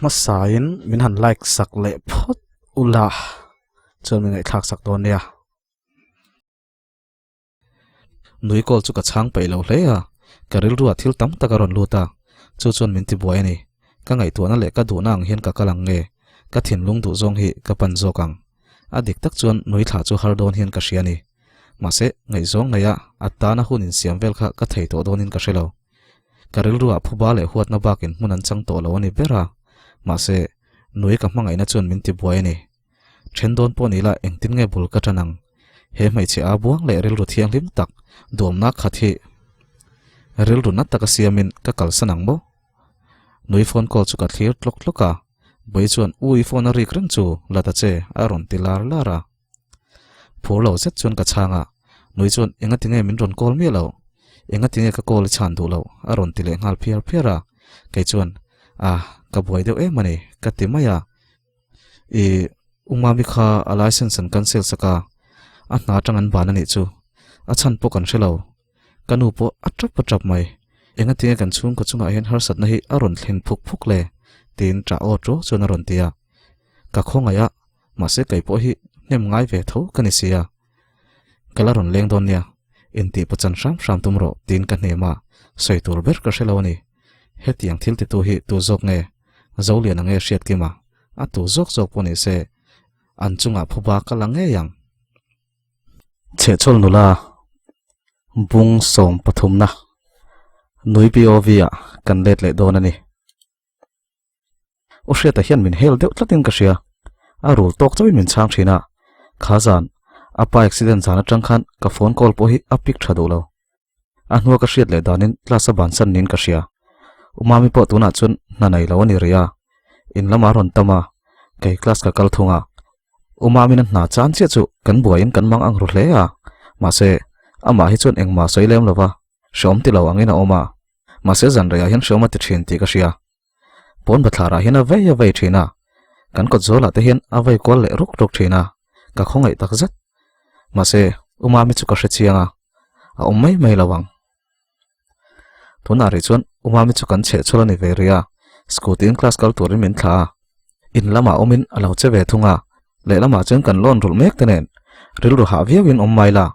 Masain min han like sak le phot ula chon min ngai thak sak don ya nui kol chu ka chang pai lo hle a karil ruwa thil tam takaron luta chu chon min ti buai ni ka ngai tu na le ka du nang hian ka kalang nge ka thin lung du zong hi ka pan zo kang adik tak chon nui tha chu har don hian ka hriani mase ngai zong ngaya atana hunin siam vel kha ka thei to donin ka hrelo karil ruwa phuba le huat na bakin munan chang to lo ni bera mase nui ka hmangai na chon min ti buai ni thendon po ni la engtin nge bul ka tanang he mai che a buang le rel ru thiang lim tak dom na khathi rel ru na taka siamin ka kal sanang bo nui phone call chu ka thlir tlok tloka boi chuan ui phone a rik ran chu lata che a ron tilar lara phurlo zet chuan ka changa nui chuan enga tinge min ron call mi lo enga tinge ka call chan du lo a ron tile ngal phiar phiara ke chuan ka buai deuh em ani ka timaya umami kha a license an cancel saka a hna tangan ban ani chu a chan po kan hrelo kanu po atrap mai enga tinge kan chung ko chunga hian har sat na hi a ron thlen phuk phuk le tin tra o tro chuna ron tia ka khongaya mase kai po hi nem ngai ve tho kani sia kala ron leng don nia inti pachan sham tumro tin ka nema soitur ber ka hrelo ani hetiang thil ti tu hi tu zok nge zolian ange hriat kima a tu zok poni se an chunga phuba ka lange yang che chol nula bung som pathum na nui povia kan let le don ani o hriat a hian min hel deuh tlatin ka hria a rul tok chawin min chang thina khazan apa accident zana tangkhan ka phone call po hi a pik thadu lo a hnuwa ka hriat le danin tlasa ban san nin ka hria umami po tuna chun nanai lo ani ria in lama ron tama kai class ka kal thunga umami na na chan che chu kan buain kan mang ang ru hle a ma se ama hi chun engma soilem lova shom ti lo angina oma ma se zan ria hian shoma ti thin ti ka hria pon bathlara hian a vei thina kan ko zola te hian a vai kol le ruk thina ka khongai tak zat ma se umami chu ka hre chianga a mai lawang tuna ri chuan umami chu kan che cholani ve ria scooty in class kal turin min thla in lama omin alo che ve thunga le lama chen kan lon rul mek tenen ril ru ha viawin maila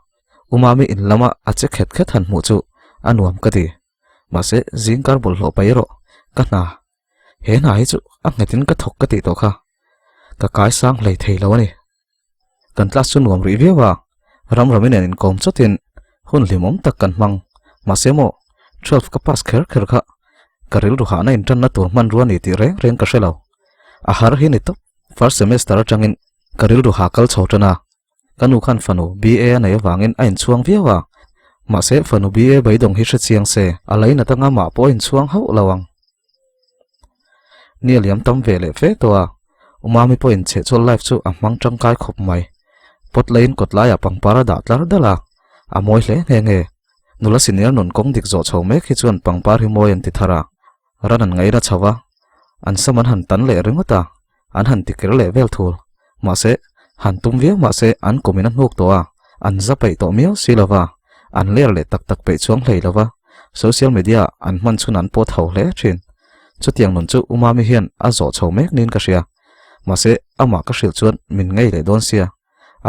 umami in lama a che khet han mu chu anuam ka ti ma se jingkar bul hlo pairo ka na he na hi chu a ngetin ka thok ka ti to kha ka kai sang lei thei lo ani kan class chu nuam ri viawa ramin in kom chotin hun limom tak kan mang ma se mo 12 ka pas kher kha karil ru ha na intran na tur man ruani ti reng ka shelo a har hi ni to first semester atangin karil ru ha kal chhotana kanu khan fanu ba na yawangin ain chuang viawa ma se fanu ba bai dong hi hre chiang se alai na tanga ma po in chuang ho lawang nialiam tam vele fe to a umami po in che chol life chu a mang tang kai khop mai pot lain kot la ya pangpara da tlar dala a moi hle nge nula senior non kong dik zo chho mek hi chuan pangpar hi moi an ti thara ranan ngai ra chawa an saman han tan le ringota an han tikir le vel thul ma se han tum viau ma se an komina nok to a an zapai to mio silova an ler le tak pe chuang hlei lova social media an man chun an po tho hle thin chutiang non chu umami hian a zo chho mek nin ka ria ma se ama ka hril chuan min ngei le don sia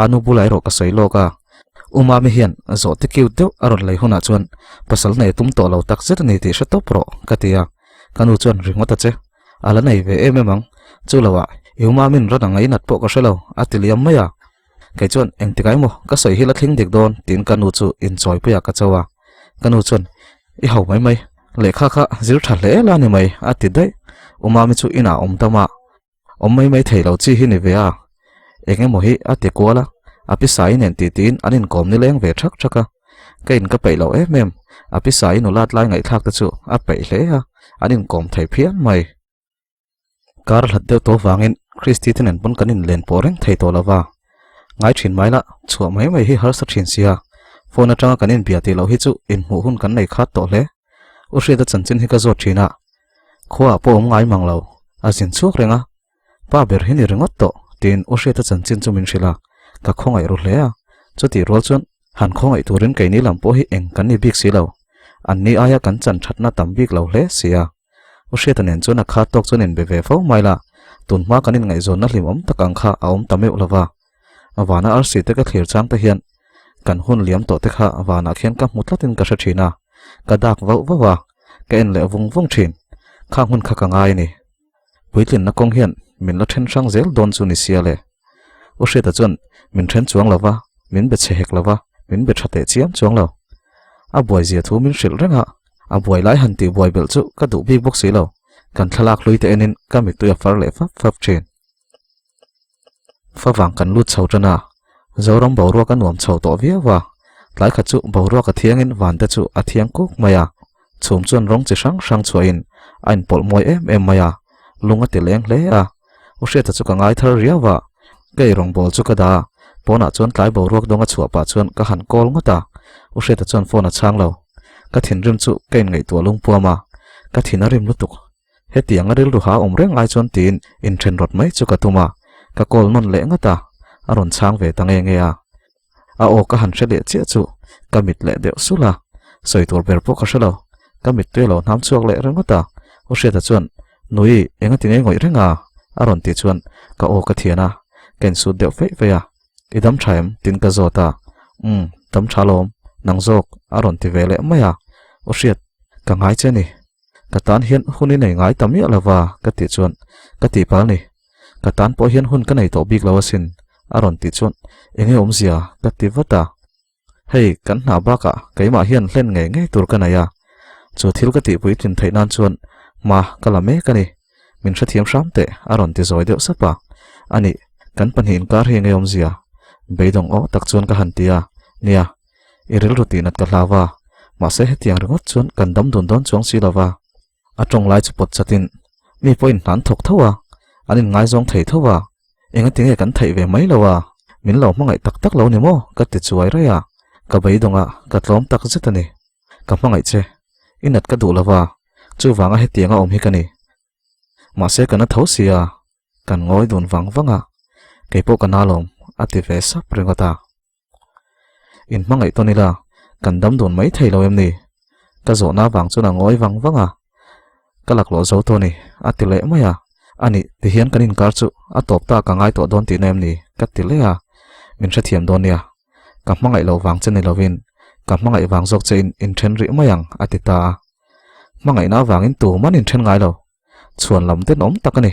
anu bulai ro ka soilo ka umami hian zo ti kiu deuh aron lei huna chuan pasal nei tum to lo tak zet ni ti sha to pro katia kanu chuan ringota che ala nei ve emang chulawa umami ran ngai nat po ka shelo atiliam maya kai chuan engtikai mo ka soi hila thing dik don tin kanu chu enjoy puya ka chawa kanu chuan I hau mai le kha zir tha le la ni mai ati dai umami chu ina tama mai thei lo chi hi ni ve a enge mo hi ati kola api sai nen ti tin anin kom ni leng ve thaka kain ka pei lo mem api sai no lat lai ngai thak ta chu a pei hle a anin kom thei phian mai kar hlat deu to wangin Christi tenen pon kanin len poreng thei to lawa ngai thin mai la chu mai hi har sa thin sia phone atanga kanin biati lo hi chu in mu hun kan nei khat to hle u hre da chanchin hi ka zo thina khwa po ngai manglo azin chuak renga pa ber hin ringot to tin o hre ta chan chin chu min hrila ka khongai ru hle a chuti rol chon han khongai turin keini lampo hi eng kan ni bik si lo an ni aya kan chan thatna tam bik lo hle sia o hre ta nen chon a kha tok chon en be ve fo maila tun ma kanin ngai zon na hlim om takang kha aom tameu lawa awana ar si te ka thlir chang ta hian kan hun liam to te kha awana khian ka mutlatin ka thina ka dak vau vawa ka en le vung vung thin kha hun kha ka ngai ni puitlin na kong hian min la then sang zel don chu ni sia le o hre ta chon min then chuang lawa min be che hek lawa min be thate chiam chuang lo a boy zia thu min hril renga a boy lai han ti boy bel chu ka du big box si lo kan thalak lui te enin ka mi tu ya far le fap thin fa wang kan lut chho tana zoram bawro kan nuam chho to via wa lai kha chu bawro ka thiangin van ta chu a thiang kuk maya chum chon rong chi sang sang chuain ain pol moi em maya lunga ti leng hle a o hre ta chu ka ngai thar ria wa kei rong bol chu ka da pona chon tlai bawro donga chua pa chon ka han kol ngota o hre ta chon phone a chang lo ka thin rim chu kein ngai to lung puama ka thina rim lutuk he tiang aril ru ha omreng ai chon tin in then rot mai chu ka tuma ka kol non le ngata aron chang ve tange nge a o ka han hre le che chu ka mit le de sula soi tur ber po ka shalo ka mit te lo nam chuak le rengata o hre ta chon nui enga tinge ngoi renga aron ti chuan ka o ka thiana ken su de fe fe ya idam thaim tin ka zota tam thalom nang zok aron ti vele maya o hriat ka ngai che ni ka tan hian huni nei ngai tamia lawa ka ti chuan ka ti pal ni ka tan po hian hun ka nei to bik lawasin aron ti chuan enge omzia ka ti wata hei kan na ba ka keima hian hlen nge nge tur ka naya chu thil ka ti pui tin thainan chuan ma kalame ka ni min tha thiam sham te aron ti zoi deuh sapa ani kan panhin kar he nge omzia beidong o tak chuan ka han tia nia iril rutinat ka hlawa ma se hetiang ringot chuan kan dam dun don chuang si lawa atong lai chu pot chatin mi point nan thok thowa anin ngai zong thei thowa enga tinge kan thei ve mai lawa min lo mangai tak tak lo ni mo ka ti chuai ra ya ka beidonga ka tlom tak zetani ka mangai che inat ka du lawa chu wanga hetianga om hi kani ma se kana thosia kan ngoi dun wang wanga keipo kana lom ati ve sap rengata in mangai tonila kan dam dun mai thei lo em ni ka zo na wang chu na ngoi wang wanga kalak lo zo to ni atile maya ani ti hian kanin kar chu atop ta ka ngai to don ti nem ni ka ti le a min tha thiam don nia ka mangai lo wang chen ni lovin ka mangai wang zok chen in then ri mayang atita mangai na wangin tu manin then ngai lo chuan lam te nom takani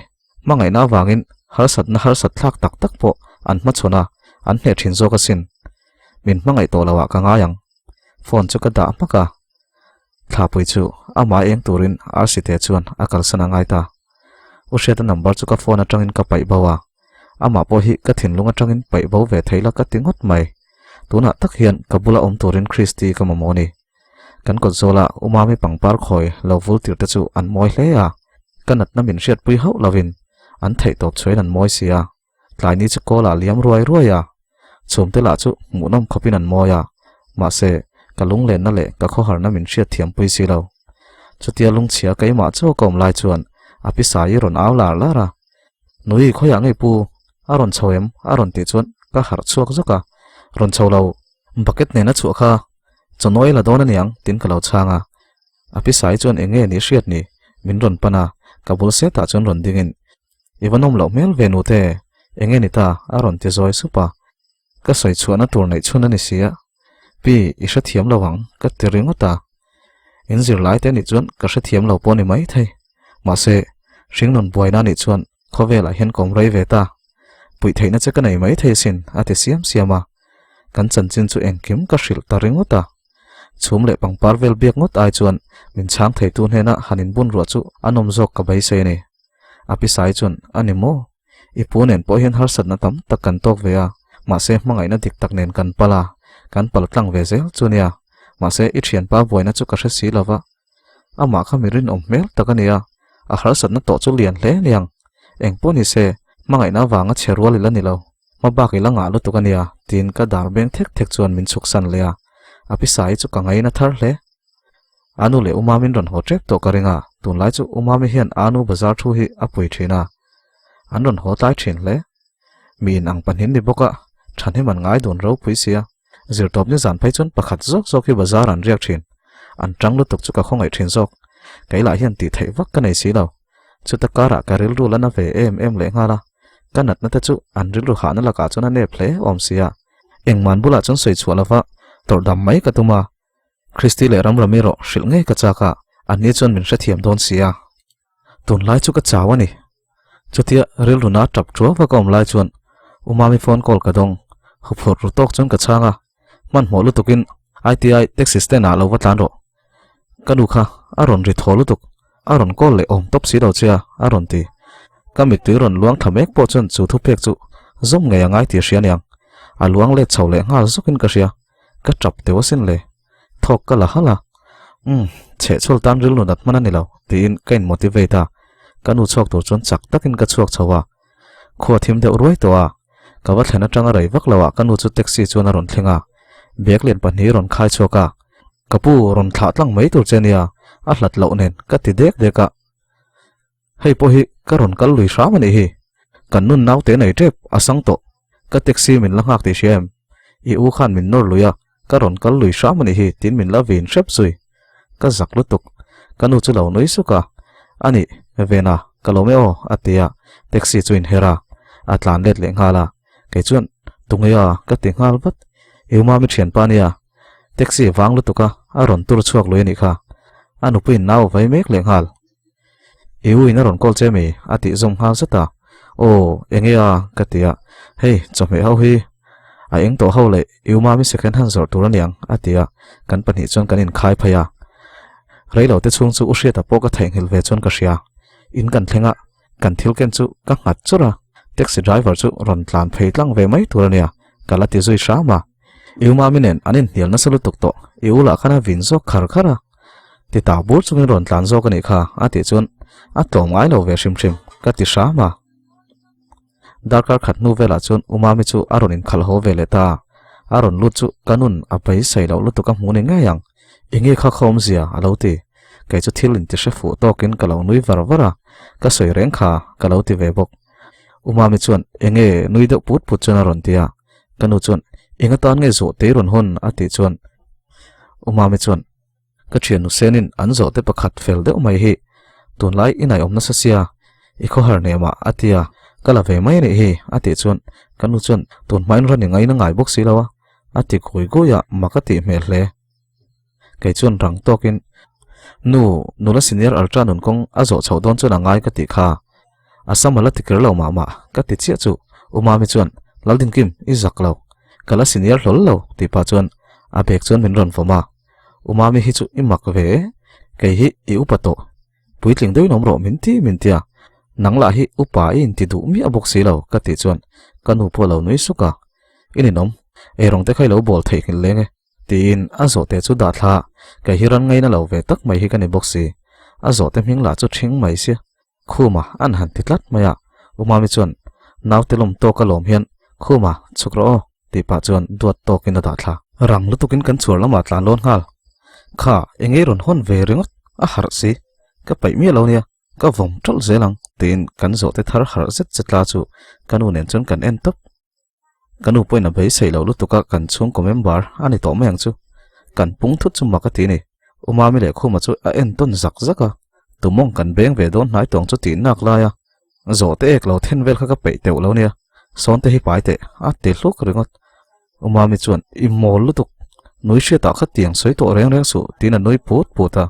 mangai na wangin har sat thak tak tak po an ma chona an he thin zo ka sin min mangai to lawa ka ngayang phone chu ka da maka thlapui chu ama eng turin arsite chuan akal sana ngai ta o hre ta number chu ka phone atangin ka pai bawa ama po hi ka thin lunga tangin pai bo ve theila ka tingot mai tuna tak hian kabula om turin Christi ka mamoni kan ko zola umami pangpar khoi lovul tir te chu an moi hle a kanat na min hriat pui ho lovin an thei top chhoin an moi sia tlai ni chu kola liam ruai ya chumte la chu munom khopin an moya ma se kalung len na le ka kho har na min hriat thiam pui si lo chutia lung chia kai ma chu kom lai chuan api sai ron aw la ra nui khoya ngai pu aron choem aron ti chuan ka har chuak zoka ron cholo bucket ne na chu kha chonoi la don aniang tin ka lo changa api sai chuan enge ni hriat ni min ron pana kabul se ta chuan ron dingin iwanom lo mel venu te enge ni ta aron ti zoi supa ka soi chuana tur nei chuna ni sia pi isha thiam lawang ka tiringota inzir lai te ni chuan ka sha thiam lo poni mai thei ma se ringnon boina ni chuan khovela hen kom rei ve ta pui theina che ka nei mai thei sin ati siama kan chan chin chu engkim ka hril ta ringota chum le pangpar vel biak ngot ai chuan min chang thei tu hena hanin bun ro chu anom jok ka bai se ni api sai chuan animo ipunen po hian har sat na tam takan tok ve a ma se mangai na dik tak nen kan pala kan pal tlang ve zel chunia ma se I thian pa boina chu ka hre si lawa ama kha mirin om mel takania a har sat na to chu lian hle liang eng poni se mangai na wanga cherwal ila nilo ma ba ki langa lu tukania tin ka dar beng thek chuan min chuk san lea api sai chu ka ngai na thar hle anu le umamin ron ho trep to karinga tun lai chu umami hian anu bazar thu hi apui thina an ron ho tai thin le min ang panin ni boka thani man ngai don ro puisia zir top ni zan phai chun pakhat zok zok hi bazar an riak thin an tang lu tuk chu ka khongai thin zok kaila hian ti thei vak ka nei si lo chu ta kara karil ru lana ve em le ngala kanat na ta chu an ril ru khana la ka chuna ne ple om sia engman bula chun soi chhualawa tor dam mai ka tuma Christy le ram ramiro shil ngai ka chaka ani chon min hra thiam don sia tun lai chu ka chawani chutia ril ru na tap tro wa kom lai chuan umami phone call ka dong hupur ru tok chun ka changa man mo lu tukin ITI taxi stand a lo wa tlan ro kanu kha aron ri tholu tuk aron call le om top si do chia aron ti kamit tu ron luang thamek po chun chu thu pek chu zom ngai angai ti hrian yang a luang le chho le ngal zokin ka ria ka trap te wasin le thok ka la hala che chol tan ril nu dat manani lo tin kain motivate kanu chok tur chon chak takin ka chuak chawa kho thim de uroi to a ka wa thena tanga rai vak lawa kanu chu taxi chona ron thlenga bek len pani ron khai choka kapu ron thla tlang mai tur chenia a hlat lo nen ka ti dek deka hei po hi ka ron kal lui sha mani hi kan nun nau te nei trep asang to ka taxi min langak ti shem I u khan min nor luya ka ron kal lui sha mani hi tin min la vin shep sui ka zak lutuk kanu chu lo noi suka ani vena kalomeo atia taxi chuin hera atlan let le ngala ke chuan tungaya ka ti ngal bat euma mi thian pania taxi wang lutuka aron tur chuak loi ni kha anu pin naw vai mek le ngal eu ina ron kol chemi ati zong hal sata o engea katia hei chome ho hi a eng to ho le euma mi second hand zor turaniang atia kan pani chon kan in khai phaya reilo te chung chu ushe ta poka theng hil ve chon ka ria in kan thlenga kan thil ken chu ka ngat chura taxi driver chu ron tlan phei tlang ve mai turania kala ti zui sha ma euma minen anin hial na salu tuk to eula khana vin zo khar khara ti ta bur chungin ron tlan zo ka ni kha ati chun a tom ngai lo ve shim shim ka ti sha ma darkar khat nu vela chun umami chu aron in khal ho vele ta aron lu chu kanun a pai sai lo lu to ka mu ne nga yang inge kha khom zia alo ti kai chu thil in ti shefu tokin kalo nui varvara ka soi reng kha kalo ti ve bok umami chuan enge nui de put put chuna ron tia kanu chuan inga tan nge zo te ron hon ati chuan umami chuan ka thianu senin an zo te pakhat fel de umai hi tun lai inai omna sa sia ikho har nema atia kala ve mai ni hi ati chuan kanu chuan tun main ran ngai na ngai bok si lawa ati khoi go ya makati me hle kai chuan rang tokin nu la senior ultra nun kong azo chhodon chuna ngai ka ti kha asamala tikir lo mama ka ti chia chu umami chuan laldin kim izak lo kala senior hlol lo ti pa chuan a bek chuan min ron foma umami hi chu imak ve kai hi I upato puitling doi nom ro min tia nangla hi upa in ti du mi abok si lo ka ti chuan kanu po lo nui suka ininom erong te khai lo bol thei kin lenge tin azo te chu da thla kai hi ran ngai na lo ve tak mai hi kani boxi azo te ming la chu thing mai sia khuma an han titlat maya umami chuan naw telom to ka lom hian khuma chukro ti pa chuan duat to kin da thla rang lu tukin kan chur lama tlan lon hal kha enge ron hon ve ringot a har si ka pai mi lo nia ka vom tol zelang tin kan zo te thar har zet chetla chu kanu nen chon kan en top kanu poina bei sei lo lu tuka kan chung ko member ani to meng chu kan pung thut chu makati ni umami le khuma chu a en ton zak zaka tumong kan beng ve don nai tong chu tin nak la ya zo te ek lo then vel kha ka pe teu lo nia son te hi pai te a te hluk ringot umami chuan I mol lu tuk nui she ta kha tiang soi to reng reng su tin a nui put puta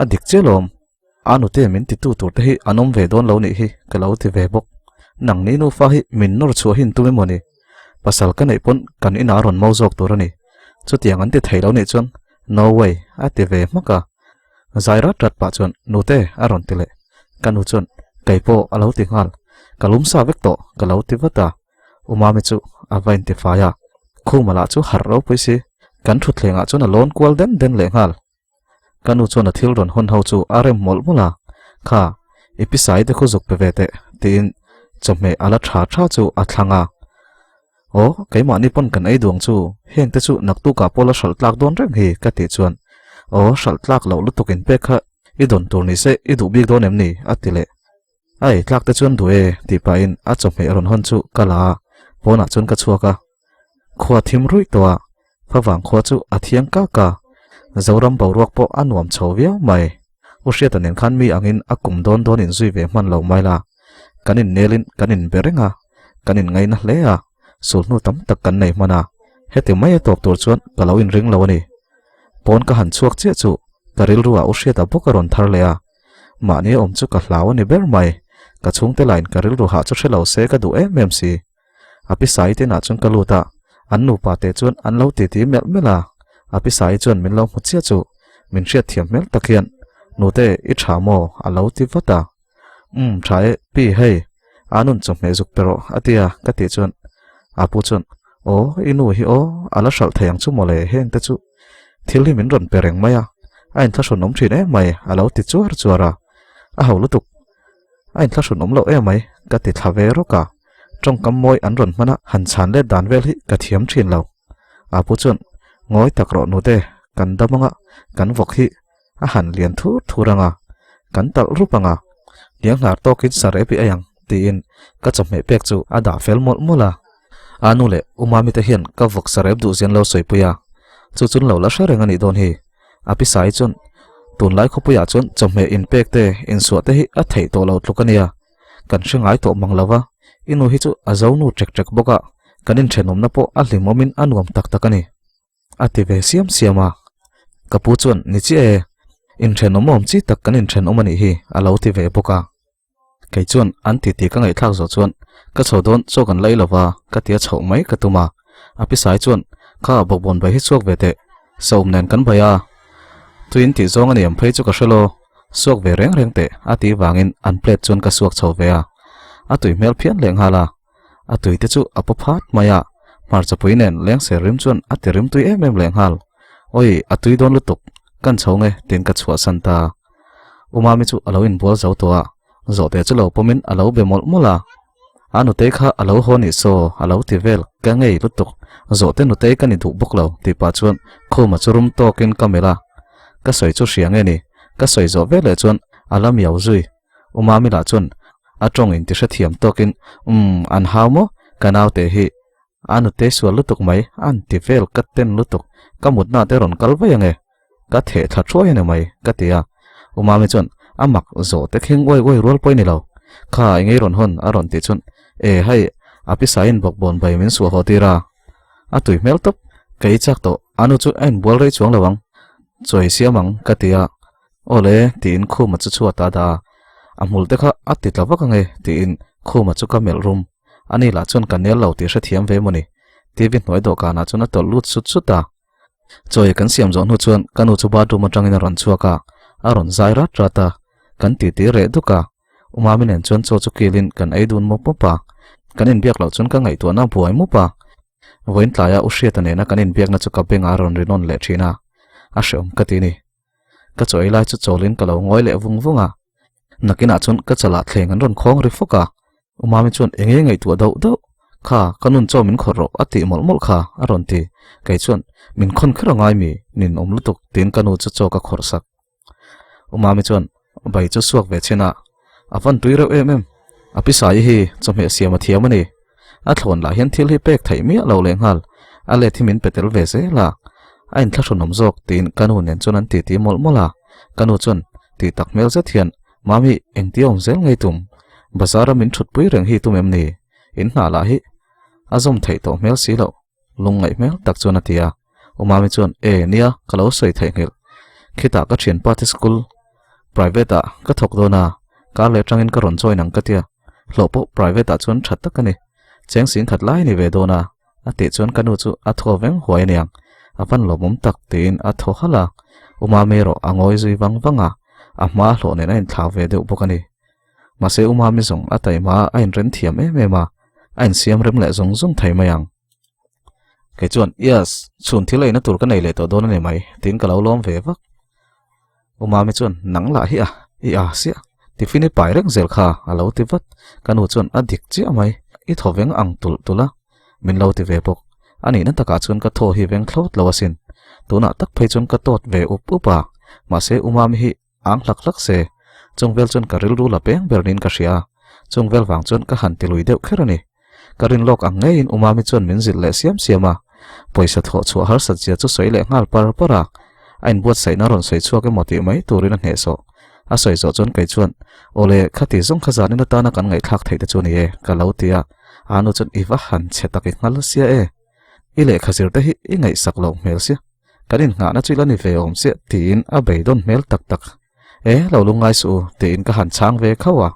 a dik chelom anu te min ti tu tur te hi anom ve don lo ni hi ka lo ti ve bok nang ni nu fa hi min nor chu hin tu me moni pasal ka nei pon kan in aron mau jok tur ani chu tiang an ti thei lo ni chuan no way a ti ve maka zaira tat pa chuan nu te aron ti le kanu chuan kai po alo ti ngal kalum sa vek to kalo ti vata umami chu avain ti fa ya khumala chu har ro puisi kan thut lenga chuna lon kwal den le ngal kanu chuna thil ron hon ho chu arem mol mula kha episai de khu zuk pe vete tin chome ala tha chu athlanga o keima ni pon kan ei duang chu heng te chu naktu ka pola sal tlak don reng hi ka ti chuan o sal tlak lo lu tukin pe kha I don tur ni se I du bik don em ni atile ai tlak te chuan duwe ti pa in a chom me ron hon chu kala pona chun ka chuaka khwa thim rui towa phawang khwa chu athiang ka zoram boruak po anuam chhoviau mai usia tanen khan mi angin akum don in zui ve man lo mai la kanin nelin kanin berenga kanin ngai na hlea sulnu tam tak kan nei mana heti mai top tur chuan kalawin ring lo ani pon ka han chuak che chu karil ruwa usia ta bokaron thar lea mani om chu ka hlaw ni ber mai ka chungte line karil ru ha chu thelo se ka du mmc api sai te na chung kaluta annu pa te chuan anlo ti mel mela api sai chuan min lo muchia chu min hriat thiam mel takhian nute I thamo alo ti vata thae pi hei anun chom me zuk pero atia ka ti chuan apu chuan o inu hi o ala sal thayang chu mole heng te chu thil hi min ron pereng maya ain thla sonom thin mai alo ti chuara a haulu tuk ain thla sonom lo mai ka ti thlave ro ka trong kam moi an ron mana han chan le dan vel hi ka thiam thin lo apu chuan ngoi tak ro nu te kan damanga kan vok hi a han lian thu ranga kan tal rupanga liang nar to kin sare pi ayang tin ka chom me pek chu ada fel mol mola anu le umami te hian ka vok sarep du zen lo soipuya chu chun lo la shareng ani don hi api sai chun tun lai khopuya chun chom me in pek te in suwa te hi a thei to lo tlukania kan hringai to manglawa inu hi chu azonu trek boka kanin thenom na po a hlimomin anuam tak takani ati ve siama kapu chuan ni chi e in thenom om chi tak kanin thenom ani hi alo ti ve boka kei chuan an ti ka ngai thak zo chuan ka chodon chokan lai lova ka tia chho mai ka tuma api sai chuan kha bokbon bai hi chok vete som nen kan baya tuin ti zong ani am phei chu ka shelo sok ve reng te ati wangin an plate chuan ka suak chho ve a atui mel phian leng hala atui te chu apophat maya mar chapuinen leng se rim chuan atirim tui em leng hal oi atui don lutuk kan chhonge tin ka chhuwa santa umami chu aloin bol zo towa zo te chu lo pomin alo be mol mola anu te kha alo honi so alo ti vel ka ngei lutuk zo te nu te kan du bok lo ti pa chuan khoma churum tokin kamera ka soi chu hriang e ni ka soi zo vele chuan alam yau zui umami la chuan atong in ti sha thiam tokin an hawmo kanaw te hi anu te sual lutuk mai an ti vel katten lutuk kamut na te ron kalwayange ka the tha thoi ne mai ka tia umami chuan amak zo te kheng oi rol poi ni lo kha ngei ron hon aron ti chun e hai api sain bokbon bai min su hotira atui mel top kei chak to anu chu ain bol rei chuang lawang choi siamang ka tia ole tin khu ma chu chuata da amul te kha ati tlawak nge tin khu ma chu ka mel rum ani la chun kanel lo ti sha thiam ve moni TV noi do kana chuna to lut suta choi kan siam zo nu chuan kanu chu ba du ma tangin ron chuaka aron zaira trata kan ti re duka umami nen chon cho chu kilin kan aidun mo popa kanin biak lo chun ka ngai to na buai mo pa voin tlaya ushia tane na kanin biak na chu ka beng aron rinon le thina a shom katini ka choi lai chu cholin ka lo ngoi le vungvunga nakina chun ka chala thleng an ron khong ri foka umami chun enge ngai tu do kha kanun chomin khorro ati mol kha aron ti kai chun min khon khara ngai mi nin omlutuk tin kanu chu choka khorsak umami chun bai chu suak ve chena avan tuiro api sai hi chome siama thiamani a thlon la hian thil hi pek thai mi lo leng hal ale thimin petel ve se la ain thlashonom jok tin kanu nen chun an ti mola kanu chun ti takmel za thian mami engtiom zel ngai tum bazara min thut pui reng hi tumem ni in na la hi azom thei to mel si lo lungai mel tak chun atia umami chun e nia kalo soi thei ngel khita ka thian pa school private a ka thok do na ka le tangin ka ron choi nang ka tia hlopo private a chun that tak ani cheng sin khat lai ni ve do na ati chun kanu chu a tho veng huai niang apan lomum tak tin a tho hala umami ro angoi zui wanga ama hlo ne nain thla ve de upokani mase umami zong atai ma ain ren thiam ma ain siam rem le zong thai mayang ke chuan yes chun thilai na tur ka nei le to don ne mai tin ka lo lom ve vak umami chuan nang la hi a sia tifini pai reng zel kha alo ti vat kanu chuan adik chi amai I thoveng ang tula min lo ti ve pok ani na taka chuan ka tho hi veng thlot lo asin tuna tak phei chon ka tot ve upa ma se umami hi ang lak se chungvel chon ka ril ru la peng bernin ka ria chungvel wang chon ka han tilui deuh kherani karin lok ang ngein umami chon min zil le siama poisa tho chu har sa chia chu soile ngal para ain buat sai na ron sai chu ke moti mai turin hne so a soi zo chon kai chuan ole khati zong khazani na ta na kan ngai thak theida chu ni e ka lautia anu chon iwa han chetaki ngal sia e ile khazir te hi ingai saklo mel sia kanin nga na chilani ve om sia tin a beidon mel tak e lo lungai su tin ka han chang ve khawa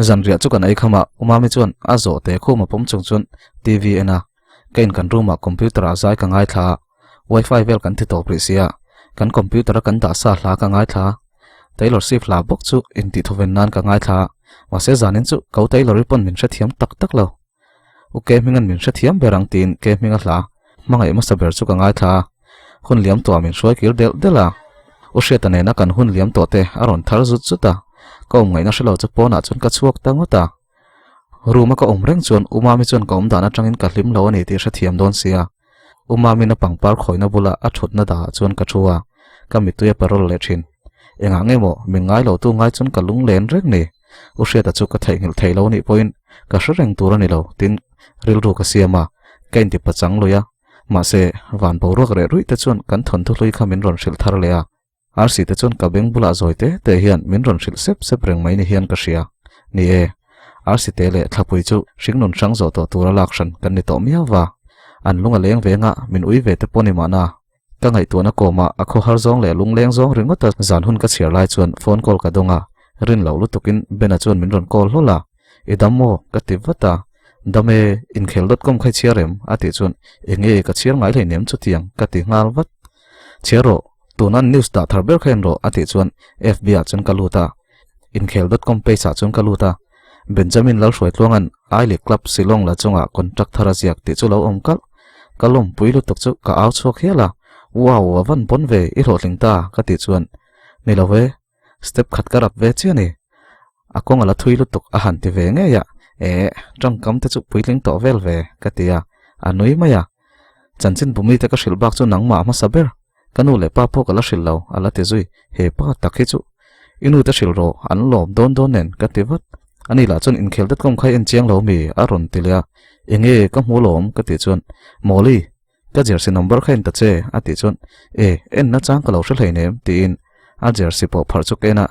zanria chu kan ai khama umami chuan a zo te khuma pom chung chun tv ena kain kan ruma computer a zai ka ngai thla wifi vel kan ti to prisia kan computer kan da sa hla ka ngai thla tailor sif la bok chu in ti thoven nan ka ngai thla wa se zanin chu ko tailor pon min sha thiam tak lo u ke mingan min sha thiam berang tin ke minga hla mangai ma saber chu ka ngai thla hun liam to min shoi kir dela u shetane na kan hun liam to te aron thar zu chu ta ko ngai na shlo chu pona chun ka chuak tangota ruma ka omreng chon umami chon ka omdana tangin ka hlim lo ani ti sha thiam don sia umami na pangpar khoina bula a thutna da chon ka thuwa ka mituya parol le thin enga ngemo mingai lo tu ngai chon ka lung len rek ni u sheta chu ka thaingil thailo ni point ka shreng turani lo tin ril ru ka siama kain ti pachang loya ma se van borok re rui te chon kan thon thu hlui khamin ron sil thar leya rc te chon ka beng bula zoite te hian min ron sil sep reng mai ni hian ka sia ni e rc te le thlapui chu ringnon sang zo to tura lakshan kan ni to miawa an lunga leng venga min ui ve te poni mana ka ngai tu na koma a kho har zong le lung leng zong ringota zan hun ka chiar lai chuan phone call ka donga rin lo lu tukin bena chuan min ron call hola idammo ka tivata dame inkhel.com khai chiarem ati chuan enge ka chiar ngai le nem chu tiang ka ti ngal wat chero tunan news da tharber khen ro ati chuan fb a chun kaluta inkhel.com page a chun kaluta benjamin lal hroi tlongan aile club silong la chunga contract thara ziak ti chu lo omkal kalom puilu tok chu ka au chok hiala wow avan bon ve I ro lingta ka ti chuan ni lo ve step khat karap ve chiani akong ala thuilu tok a han ti ve nge ya e tang kam te chu puiling to vel ve ka tia anui maya chanchin bumi te ka shilbak chu nangma ma saber kanu le pa pho kala shillo ala te zui he pa takhi chu inu te shilro an lom don nen ka ti wat ani la chon inkhel.com khai en chiang lo mi aron tilia enge ka mulom ka ti chon moli ka jersey number khain ta che ati chon e en na chang ka lo shel heinem tin a jersey po phar chu kena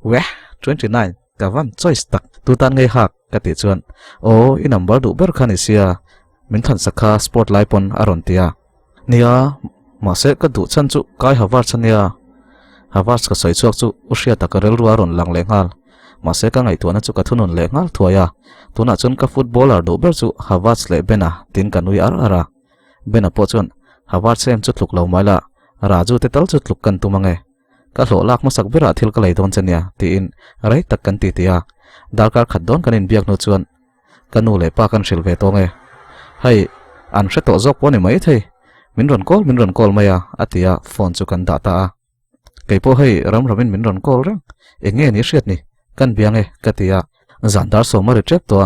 we 29 ka van choice tak tu tan ngai hak ka ti chon o I number du ber khan isia min than sakha spotlight pon aron tia nia ma se ka du chan chu kai hawar chania hawar ka soi chuak chu usia ta ka rel ru aron lang le ngal ma se ka ngai tu na chu ka thunun le ngal thuaya tuna chon ka footballer do ber chu hawat le bena tin ka nui ara bena po chon hawat sem chu thluk lo maila raju te tal chu thluk kan tumange ka hlo lak ma sak bera thil ka lei don chania ti in rai tak kan ti tia darkar khat don kan in biak no chuan kanu le pa kan shil ve tonge hai an hre to jok poni mai thei min ron call maya atia phone chu kan data keipo hei ramin min ron call rang enge ni hriat ni kan biange katia zandar so ma retrep to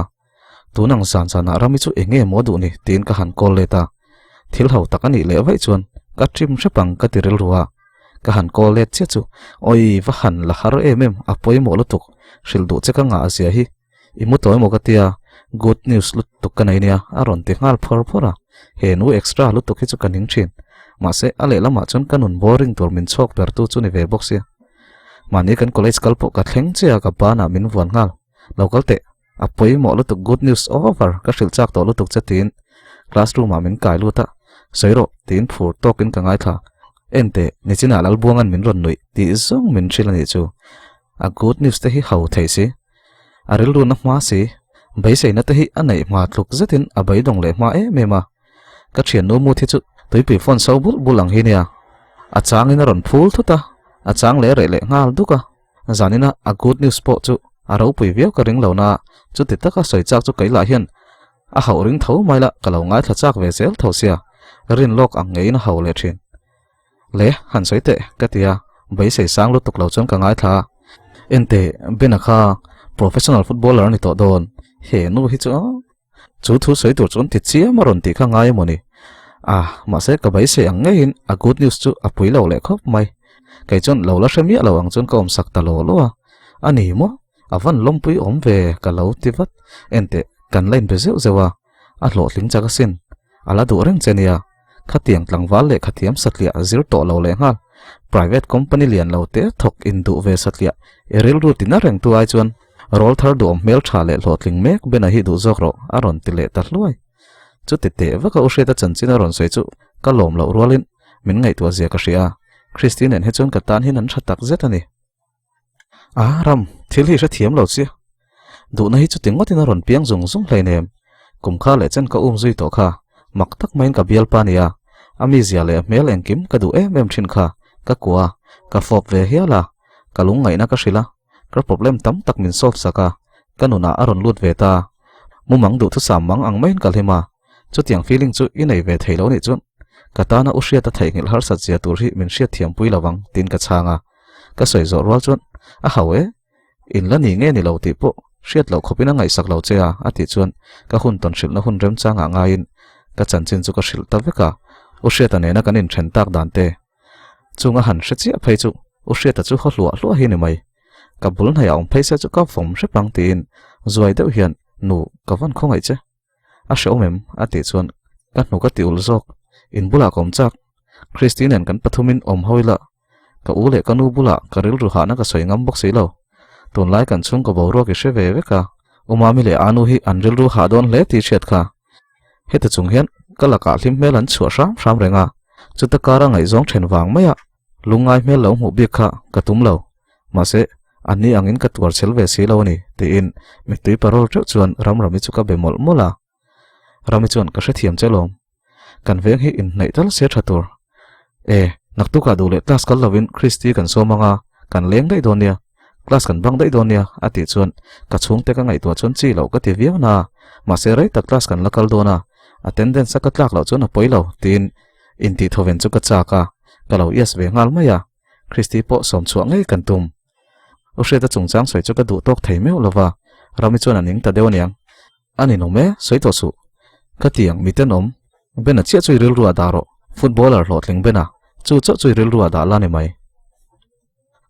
tunang san sana rami chu enge modu ni tin ka han call leta thil hau takani le vai chuan ka trim hrepang ka tirel ruwa ka han call let che chu oi va han la har emem apoi mo lutuk shil du che ka nga asia hi imu toy mo katia good news lutuk ka nai nia aron te ngal phora he nu extra lutuk hi chu kaning thin ma se ale lama chon kanun boring tor min chok per tu chu ni ve box ya mani kan college kalpo ka thleng che ka pa na min wan ngal local te apoi mo lutuk good news over ka shil chak to lutuk chatin classroom a min kai luta soiro tin phur tokin ka ngai tha ente nichina lal buangan min ron noi ti zong min thilani chu a good news te hi hau thei si aril ru na ma si bai sei na te hi anei ma thluk zatin a bai dong le ma e mema ka thian no mu thi chu toipi phone so bulang hi nia a chang in ron phul thuta a chang le re le ngal duka zanina a good news po chu aro pui viau ka ring lo na chu ti taka soi chak chu kai la hian a hau ring tho mai la ka lo ngai tha chak ve sel tho sia rin lok ang ngei na hau le thin le han soi te ka tia bai sei sang lu tuk lo chon ka ngai tha ente bena kha professional footballer ni to don he nu hi chu thu soi tur chon ti chia maron ti kha ngai moni mà sẽ cả bấy sẽ ang ngay good news chu apui lo le khop mai cái chọn lâu la semi lâu ang chọn kom sak ta lo lo anh hi mo avan lompui về cả lâu tivat ente kan len bezeu zewa a lo tling chaga sin ala du reng chenia khatiang tlangwal le khathiam satlia zir to lo le nga private company lian lo te thok in du ve satlia eril rutina reng tu ai chuan rol thar du mel tha le lo tling mek bena hi du zok ro aron tile ta hluai chu te te wa ka ushe ta chanchin aron soi chu ka lom lo rolin min ngai tu zia ka ria christian en he chon ka tan hin an thatak zetani ram thil hi sa thiam lo chi du na hi chu tingot in aron piang zung zung hlei nem kum kha le chen ka zui to kha mak tak main ka bial pa nia ami zia le mel engkim ka du em thin kha ka kwa ka fop ve hiala ka lung ngai na ka shila ka problem tam tak min solve saka kanuna aron lut ve ta mumang du thu sam mang ang main kalhema chu tiang feeling chu inei ve theilo ni chun katana ushia ta thaingil har sat zia tur hi min hriat thiam pui lawang tin ka changa ka soi zo rwal chun a hawe in la ni nge ni lo ti po hriat lo khopina ngai sak lo chea ati chuan ka hun ton shil na hun rem changa nga in ka chanchin chu ka shil ta veka ushia ta ne na kanin then tak dan te chunga han hre chi a phei chu ushia ta chu hlo hi ni mai ka bul na yaung phei se chu ka phom hre pang tin zuai deuh hian nu ka van khongai che a shomem ati chuan ka nu ka tiul zok in bula kom chak christian kan pathumin om hoila ka ule kanu bula karil ru hana ka soingam bok silo ton lai kan chung ko boro ki she ve ka umami le anu hi anril ru ha don le ti chet kha heta chung hian kala ka hlim melan chua ram renga chuta kara ngai zong then wang maya lungai mel lo mu bi kha ka tum lo ma se ani angin ka twar chel ve si lo ni te in mi tui parol chuan ram chu ka bemol mola rami chuan ka she thiam chelom kan veng hi in nei tal se thatur naktu ka dule class kal lovin christi kan so manga kan leng dai donia class kan bang dai donia ati chuan ka chung te ka ngai to chon chi lo ka ti viau na ma se rei ta class kan lakal dona attendance ka tlak lo chon a poilo tin in ti thoven chu ka cha ka lo yes ve ngal maya christi po som chuang ngai kan tum o she ta chung chang soi chu ka du tok thei meu lova rami chuan aning ta deuaniang ani no me soi to su ka tiang mitenom bena chia chui ril ruwa daro footballer hlotling bena chu chui ril ruwa da la ni mai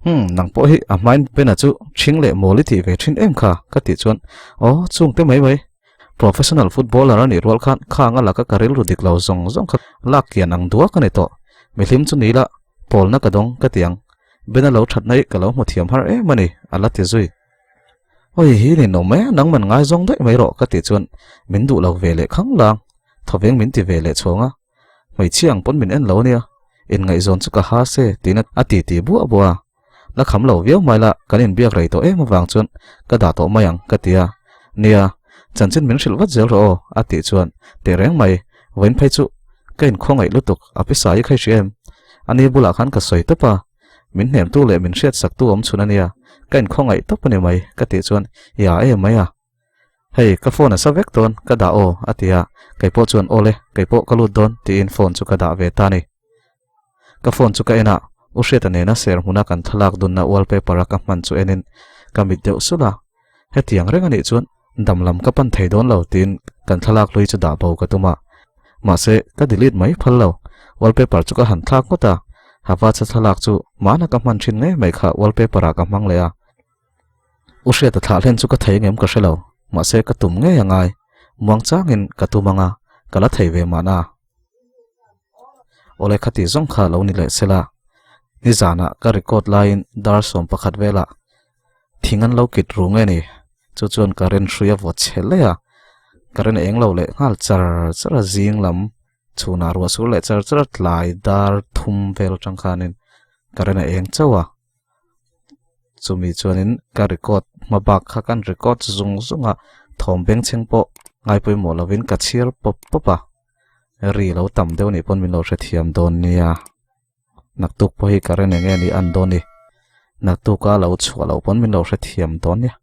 nang po hi a main bena chu thingle moli ti ve thin em kha ka ti chuan chung te mai professional footballer ani rol khan khanga la ka karil ru dik lo zong kha lak kian ang duwa ka ne to mithim chu ni la pol na ka dong ka tiang bena lo that nai ka lo mo thiam har mani ala ti zui oi hi ni no me nang man ngai zong dai mai ro ka ti chuan min du lo ve le khang lang thoveng min ti ve le chonga mai chiang pon min en lo nia in ngai zon chu ka ha se tina ati ti bu abwa la kham lo viau mai la kanin biak rei to wang chuan ka da to mayang ka tia nia chanchin min shil wat zel ro ati chuan te reng mai wen phei chu kain khongai lutuk apisa i khai shem ani bula khan ka soi topa min nem tu le min shet sak tu om chuna nia kain khongai topani mai ka ti chuan ya maya hei ka phone a savek ton ka da o atia kai po chuan ole kai po kalut don ti in phone chu ka da ve ta ni ka phone chu ka ena u hret ane na ser huna kan thalak dun na wallpaper ka man chu enin ka mit deuh sula hetiang reng ani chuan damlam ka pan thei don lo tin kan thalak loi chu da bo ka tuma ma se ka delete mai phal lo wallpaper chu ka han thak ko ta hawa cha thalak chu mana ka man thin nge mai kha wallpaper ka mang le a u hret ta thalen chu ka thei ngem ka shelo ma se ka tum nge yangai muang changin ka tumanga kala thei ve mana ole khati zong kha lo ni le sela ni zana ka record line dar som pakhat vela thingan lo kit ru nge ni chu chuan ka ren hruya vo chhele ya ka ren eng lo le ngal char zing lam chuna ru su le char tlai dar thum vel tang khanin ka ren eng chawa chumi chuanin ka record ma bak kha kan record zunga thom beng chengpo ngai poi mo lovin ka chhir popa ri lo tam deu ni pon min lo hre thiam don nia naktuk po hi karen nge ni an don ni naktuka lo chhuwa lo pon min lo hre thiam don nia